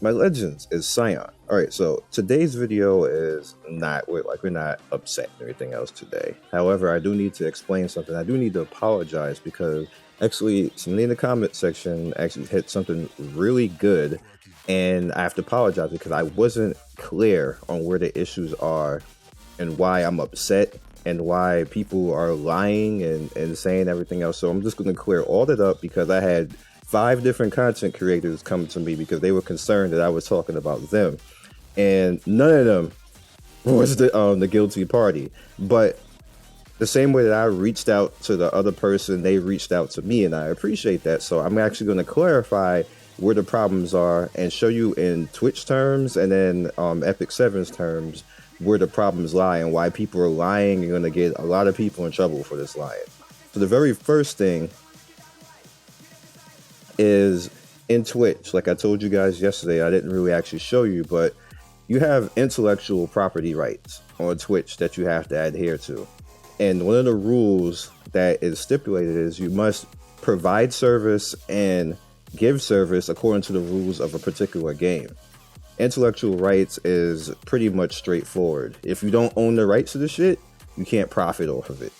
My legends is Scion. Alright, so today's video is we're not upset or anything else today. However, I do need to explain something. I do need to apologize because actually somebody in the comment section actually hit something really good, and I have to apologize because I wasn't clear on where the issues are and why I'm upset and why people are lying and saying everything else. So I'm just going to clear all that up because I had 5 different content creators come to me because they were concerned that I was talking about them, and none of them was the guilty party. But the same way that I reached out to the other person, they reached out to me, and I appreciate that. So I'm actually going to clarify where the problems are and show you in Twitch terms and then Epic 7's terms where the problems lie and why people are lying. You're going to get a lot of people in trouble for this lying. So the very first thing is in Twitch, like I told you guys yesterday, I didn't really actually show you, but you have intellectual property rights on Twitch that you have to adhere to. And one of the rules that is stipulated is you must provide service and give service according to the rules of a particular game. Intellectual rights is pretty much straightforward. If you don't own the rights to the shit, you can't profit off of it.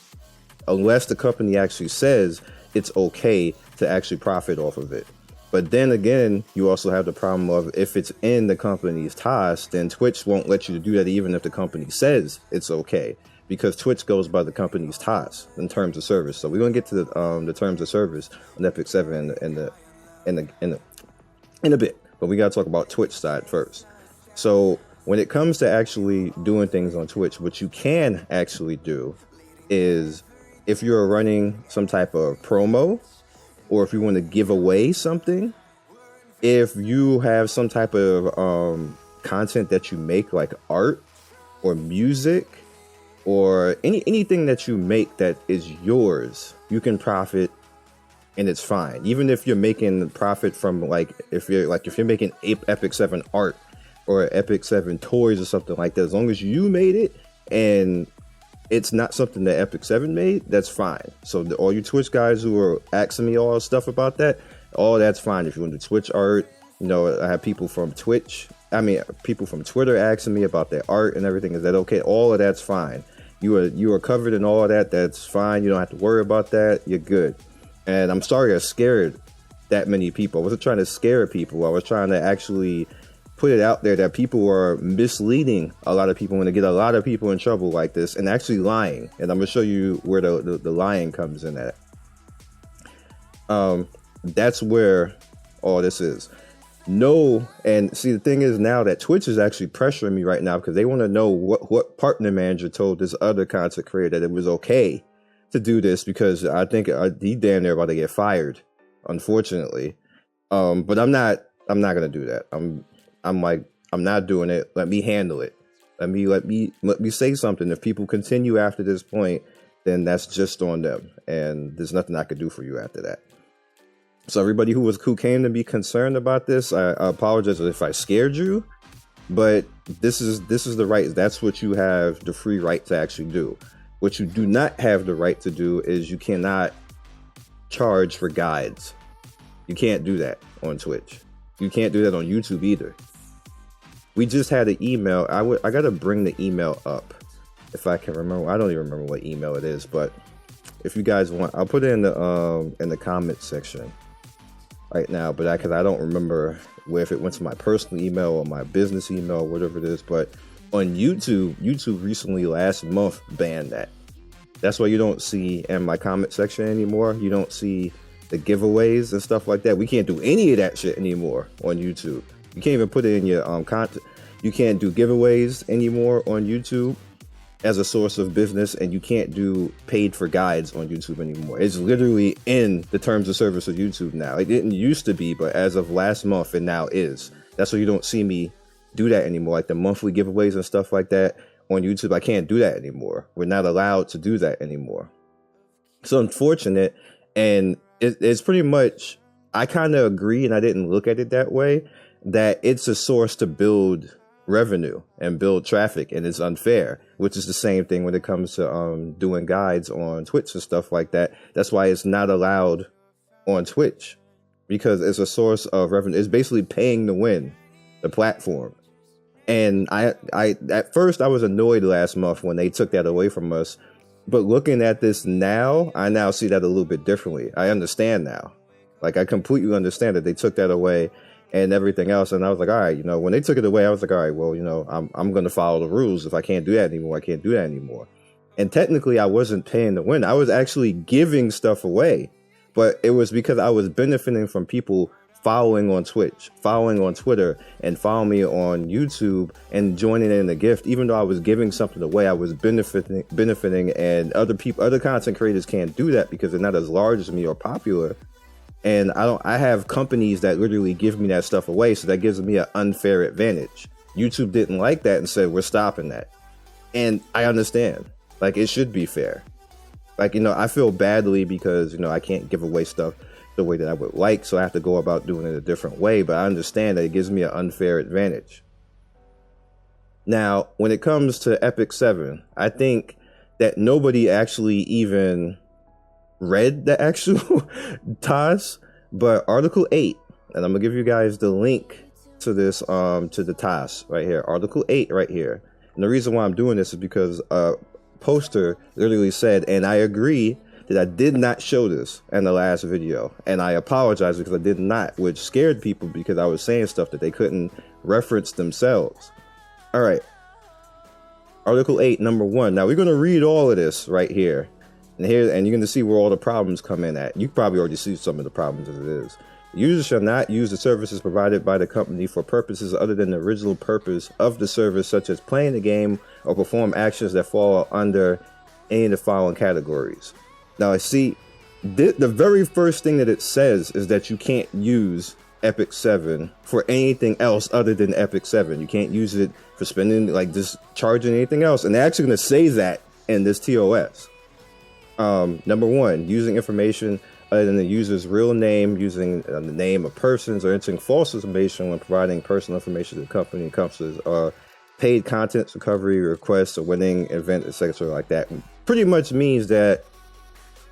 Unless the company actually says it's okay to actually profit off of it. But then again, you also have the problem of if it's in the company's TOS, then Twitch won't let you do that even if the company says it's okay, because Twitch goes by the company's TOS in terms of service. So we're gonna get to the terms of service on Epic 7 in a bit, but we gotta talk about Twitch side first. So when it comes to actually doing things on Twitch, what you can actually do is, if you're running some type of promo, or if you want to give away something, if you have some type of content that you make, like art or music or anything that you make that is yours, you can profit, and it's fine. Even if you're making profit from, like, if you're making Epic 7 art or Epic 7 toys or something like that, as long as you made it and it's not something that Epic 7 made, that's fine. So all you Twitch guys who are asking me all stuff about that, all that's fine. If you want to Twitch art, you know, I have people from people from Twitter asking me about their art and everything. Is that okay? All of that's fine. You are covered in all of that. That's fine. You don't have to worry about that. You're good. And I'm sorry I scared that many people. I wasn't trying to scare people. I was trying to actually put it out there that people are misleading a lot of people and to get a lot of people in trouble like this and actually lying. And I'm gonna show you where the lying comes in at. That's where all this is. No, and see, the thing is now that Twitch is actually pressuring me right now because they want to know what partner manager told this other content creator that it was okay to do this, because I think he damn near about to get fired, unfortunately. But I'm not gonna do that. I'm like, I'm not doing it. Let me handle it. Let me say something. If people continue after this point, then that's just on them, and there's nothing I could do for you after that. So everybody who came to be concerned about this, I apologize if I scared you, but this is the right. That's what you have the free right to actually do. What you do not have the right to do is you cannot charge for guides. You can't do that on Twitch. You can't do that on YouTube either. We just had an email. I gotta bring the email up if I can remember. I don't even remember what email it is, but if you guys want, I'll put it in the comment section right now. But because I don't remember if it went to my personal email or my business email, or whatever it is. But on YouTube recently last month banned that. That's why you don't see in my comment section anymore. You don't see the giveaways and stuff like that. We can't do any of that shit anymore on YouTube. You can't even put it in your content. You can't do giveaways anymore on YouTube as a source of business, and you can't do paid for guides on YouTube anymore. It's literally in the terms of service of YouTube now. It didn't used to be, but as of last month, it now is. That's why you don't see me do that anymore. Like the monthly giveaways and stuff like that on YouTube, I can't do that anymore. We're not allowed to do that anymore. It's unfortunate, and it's pretty much, I kind of agree, and I didn't look at it that way, that it's a source to build revenue and build traffic, and it's unfair, which is the same thing when it comes to doing guides on Twitch and stuff like that. That's why it's not allowed on Twitch, because it's a source of revenue. It's basically paying to win the platform. And I at first I was annoyed last month when they took that away from us, but looking at this now, I now see that a little bit differently. I understand now. Like, I completely understand that they took that away and everything else. And I was like, all right, you know, when they took it away, I was like, all right, well, you know, I'm going to follow the rules. If I can't do that anymore, I can't do that anymore. And technically I wasn't paying to win. I was actually giving stuff away, but it was because I was benefiting from people following on Twitch, following on Twitter, and following me on YouTube and joining in the gift. Even though I was giving something away, I was benefiting, and other content creators can't do that because they're not as large as me or popular. And I have companies that literally give me that stuff away, so that gives me an unfair advantage. YouTube didn't like that and said, we're stopping that. And I understand, like, it should be fair. Like, you know, I feel badly because, you know, I can't give away stuff the way that I would like, so I have to go about doing it a different way, but I understand that it gives me an unfair advantage. Now, when it comes to Epic 7, I think that nobody actually even read the actual TOS, but Article 8, and I'm gonna give you guys the link to this, to the TOS right here, Article 8 right here. And the reason why I'm doing this is because a poster literally said, and I agree, that I did not show this in the last video, and I apologize because I did not, which scared people because I was saying stuff that they couldn't reference themselves. All right, Article 8, number 1. Now we're going to read all of this right here, and you're going to see where all the problems come in at. You probably already see some of the problems as it is. Users shall not use the services provided by the company for purposes other than the original purpose of the service, such as playing the game or perform actions that fall under any of the following categories. Now, I see the very first thing that it says is that you can't use Epic 7 for anything else other than Epic 7. You can't use it for spending, like, just charging anything else. And they're actually going to say that in this TOS. Number 1, using information other than the user's real name, using the name of persons, or entering false information when providing personal information to the company encompasses paid content recovery requests or winning event, etc. like that. Pretty much means that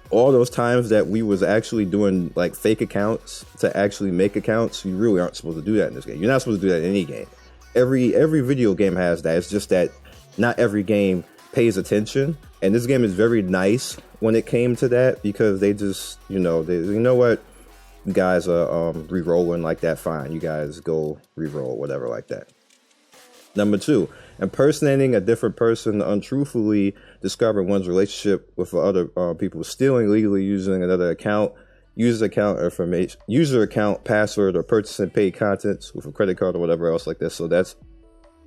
all those times that we was actually doing like fake accounts to actually make accounts, you really aren't supposed to do that in this game. You're not supposed to do that in any game. Every video game has that. It's just that not every game pays attention. And this game is very nice when it came to that, because they just, you know what, you guys are re-rolling like that, fine. You guys go re-roll, whatever like that. Number 2, impersonating a different person, untruthfully discovering one's relationship with other people, stealing legally using another account, user account information, user account password, or purchasing paid contents with a credit card or whatever else like this. So that's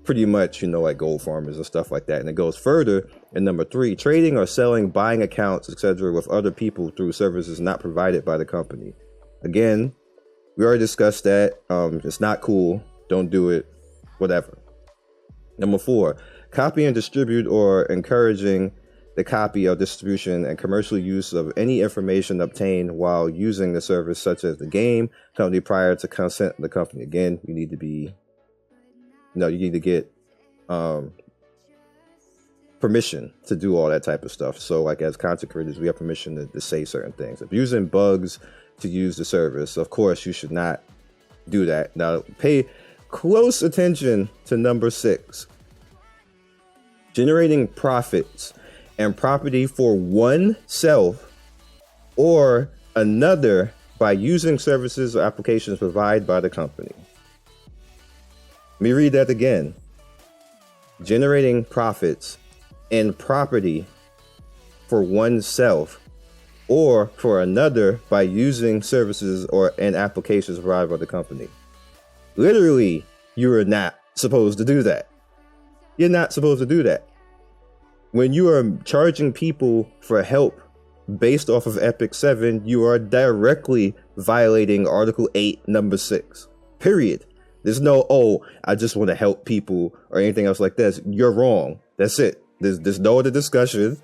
pretty much, you know, like gold farmers and stuff like that. And it goes further in number 3, trading or selling, buying accounts, etc. with other people through services not provided by the company. Again, we already discussed that. It's not cool. Don't do it. Whatever. Number 4, copy and distribute or encouraging the copy or distribution and commercial use of any information obtained while using the service, such as the game company, prior to consent of the company. Again, you need to get permission to do all that type of stuff. So like as content creators, we have permission to say certain things. Abusing bugs to use the service, of course, you should not do that. Now, pay close attention to number 6. Generating profits and property for oneself or another by using services or applications provided by the company. Let me read that again. Generating profits and property for oneself or for another by using services and applications provided by the company. Literally, you are not supposed to do that. You're not supposed to do that. When you are charging people for help based off of Epic 7, you are directly violating Article 8, number 6. Period. There's no, oh, I just want to help people or anything else like this. You're wrong. That's it. There's no other discussion.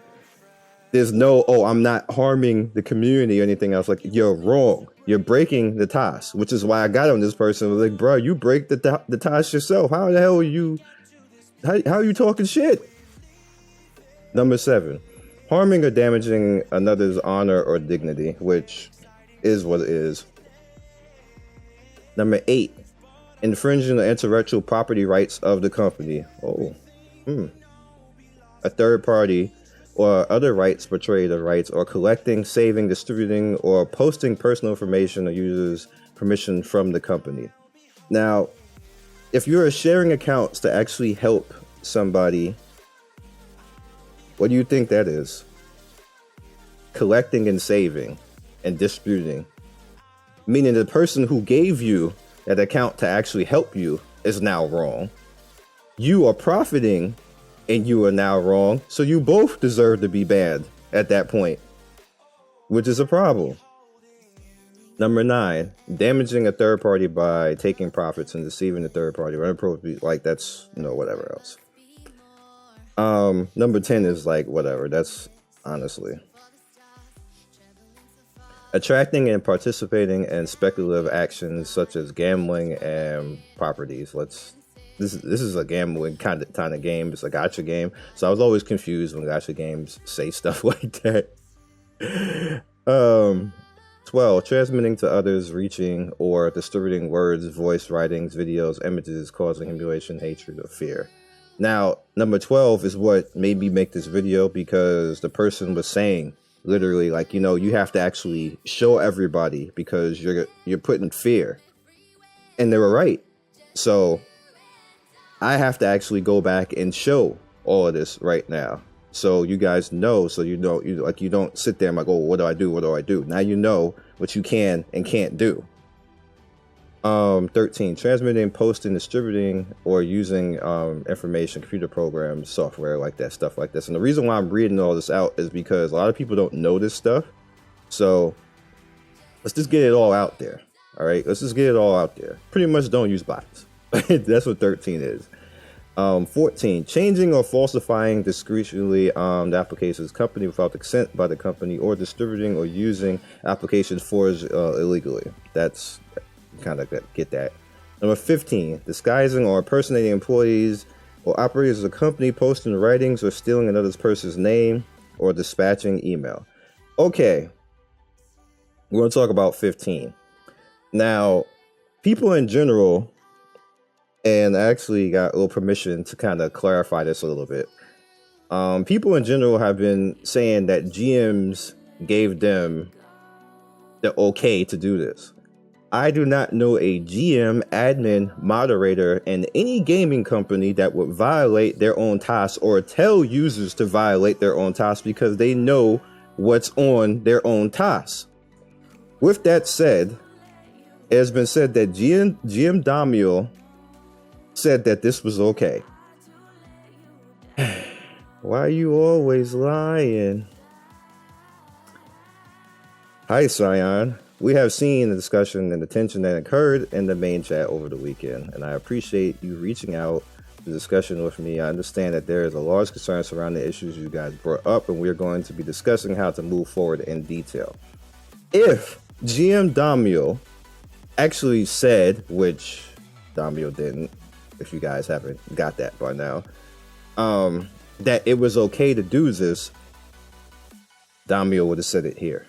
There's no, oh, I'm not harming the community or anything else. Like, you're wrong. You're breaking the TOS, which is why I got on this person. I was like, bro, you break the TOS yourself. How the hell are you How are you talking shit? Number 7, harming or damaging another's honor or dignity, which is what it is. Number 8, infringing the intellectual property rights of the company. A third party or other rights portray the rights, or collecting, saving, distributing, or posting personal information or users permission from the company. Now, if you're sharing accounts to actually help somebody, what do you think that is? Collecting and saving and distributing. Meaning the person who gave you that account to actually help you is now wrong. You are profiting and you are now wrong. So you both deserve to be banned at that point, which is a problem. Number 9, damaging a third party by taking profits and deceiving the third party. Like that's, whatever else. Number 10 is like, whatever. That's honestly. Attracting and participating in speculative actions such as gambling and properties. This is a gambling kind of game. It's a gacha game. So I was always confused when gacha games say stuff like that. 12, transmitting to others, reaching or distributing words, voice, writings, videos, images, causing humiliation, hatred, or fear. Now, number 12 is what made me make this video, because the person was saying literally like, you have to actually show everybody because you're putting fear. And they were right. So I have to actually go back and show all of this right now, so you guys know, so you don't sit there and like, oh, what do I do? What do I do? Now you know what you can and can't do. 13, transmitting, posting, distributing, or using information, computer programs, software like that, stuff like this. And the reason why I'm reading all this out is because a lot of people don't know this stuff. So let's just get it all out there. All right, let's just get it all out there. Pretty much don't use bots. That's what 13 is. 14, changing or falsifying discreetly the application's company without consent by the company, or distributing or using applications forged illegally. That's kind of get that. Number 15, disguising or impersonating employees or operators of the company, posting writings or stealing another person's name, or dispatching email. Okay, we're going to talk about 15. Now, people in general, and I actually got a little permission to kind of clarify this a little bit. People in general have been saying that GMs gave them the okay to do this. I do not know a GM, admin, moderator in any gaming company that would violate their own tasks or tell users to violate their own tasks, because they know what's on their own tasks. With that said, it has been said that GM Damiel said that this was okay. Why are you always lying? Hi, Scion. We have seen the discussion and the tension that occurred in the main chat over the weekend, and I appreciate you reaching out to discussion with me. I understand that there is a large concern surrounding the issues you guys brought up, and we're going to be discussing how to move forward in detail. If GM Damiel actually said, which Damiel didn't, if you guys haven't got that by now, that it was okay to do this, Damiel would have said it here.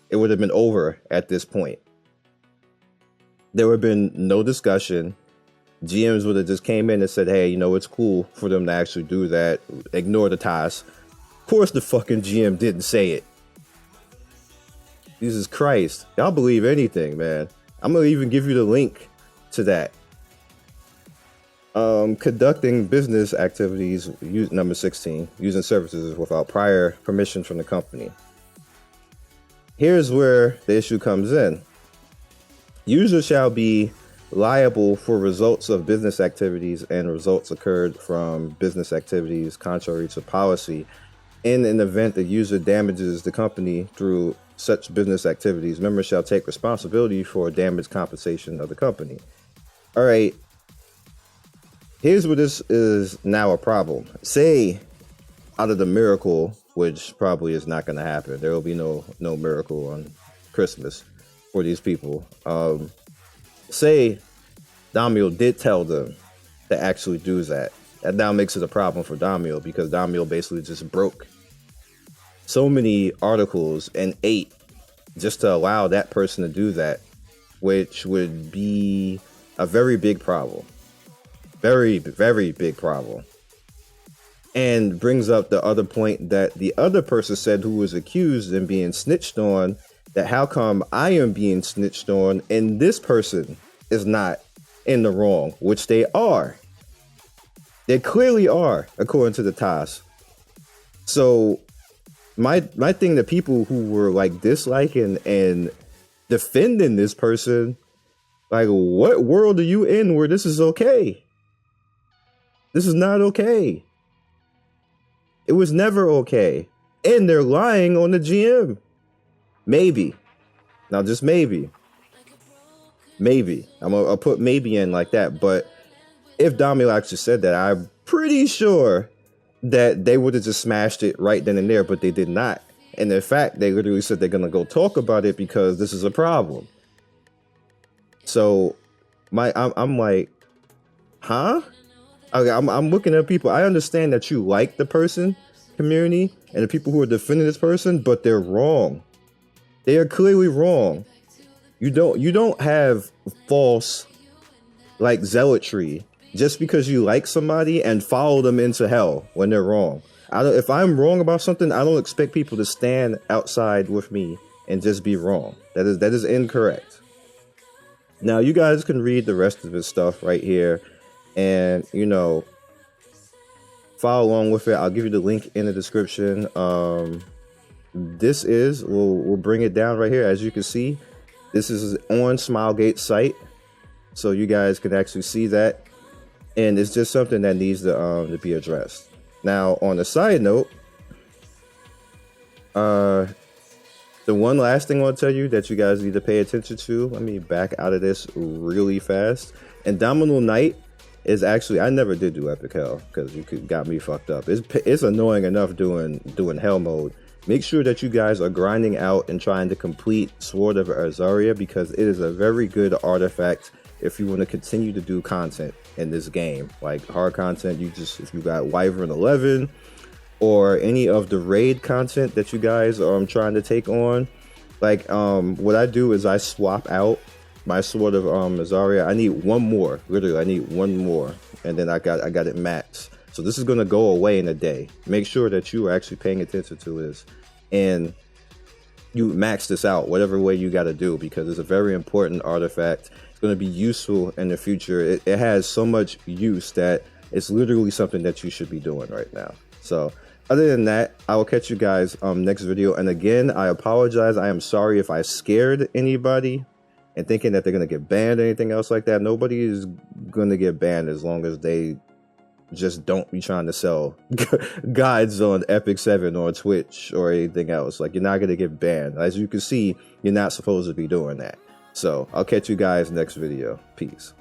It would have been over at this point. There would have been no discussion. GMs would have just came in and said, hey, it's cool for them to actually do that. Ignore the task. Of course the fucking GM didn't say it. Jesus Christ. Y'all believe anything, man. I'm going to even give you the link to that. Conducting business activities, number 16, using services without prior permission from the company. Here's where the issue comes in. Users shall be liable for results of business activities and results occurred from business activities contrary to policy. In an event the user damages the company through such business activities, members shall take responsibility for damage compensation of the company. All right. Here's where this is now a problem. Say, out of the miracle, which probably is not going to happen, there will be no miracle on Christmas for these people. Say Damiel did tell them to actually do that. That now makes it a problem for Damiel, because Damiel basically just broke so many articles and ate just to allow that person to do that, which would be a very big problem. Very, very big problem. And brings up the other point that the other person said, who was accused and being snitched on, that how come I am being snitched on and this person is not in the wrong, which they are. They clearly are, according to the TAS. So my thing, the people who were like disliking and defending this person, like, what world are you in where this is okay? This is not okay. It was never okay. And they're lying on the GM. Maybe. Now, just maybe. Maybe. I'll put maybe in like that. But if Damiel actually said that, I'm pretty sure that they would have just smashed it right then and there, but they did not. And in fact, they literally said they're going to go talk about it because this is a problem. So I'm like, huh? Okay, I'm looking at people. I understand that you like the person, community, and the people who are defending this person, but they're wrong. They are clearly wrong. You don't have false, like, zealotry just because you like somebody and follow them into hell when they're wrong. If I'm wrong about something, I don't expect people to stand outside with me and just be wrong. That is incorrect. Now, you guys can read the rest of his stuff right here. And, you know, follow along with it. I'll give you the link in the description. This is, we'll bring it down right here. As you can see, this is on Smilegate's site. So you guys can actually see that. And it's just something that needs to be addressed. Now, on a side note, the one last thing I want to tell you that you guys need to pay attention to, let me back out of this really fast. Indomitable Knight is actually, I never did do Epic Hell because you got me fucked up. It's annoying enough doing Hell mode. Make sure that you guys are grinding out and trying to complete Sword of Ezera, because it is a very good artifact if you want to continue to do content in this game. Like hard content, if you got Wyvern 11 or any of the raid content that you guys are trying to take on, like what I do is I swap out my Sword of Ezera. I need one more. Literally, I need one more, and then I got it maxed. So this is gonna go away in a day. Make sure that you are actually paying attention to this, and you max this out whatever way you got to do, because it's a very important artifact. It's gonna be useful in the future. It has so much use that it's literally something that you should be doing right now. So other than that, I will catch you guys next video. And again, I apologize. I am sorry if I scared anybody and thinking that they're going to get banned or anything else like that. Nobody is going to get banned as long as they just don't be trying to sell guides on Epic 7 or Twitch or anything else. Like, you're not going to get banned. As you can see, you're not supposed to be doing that. So I'll catch you guys next video. Peace.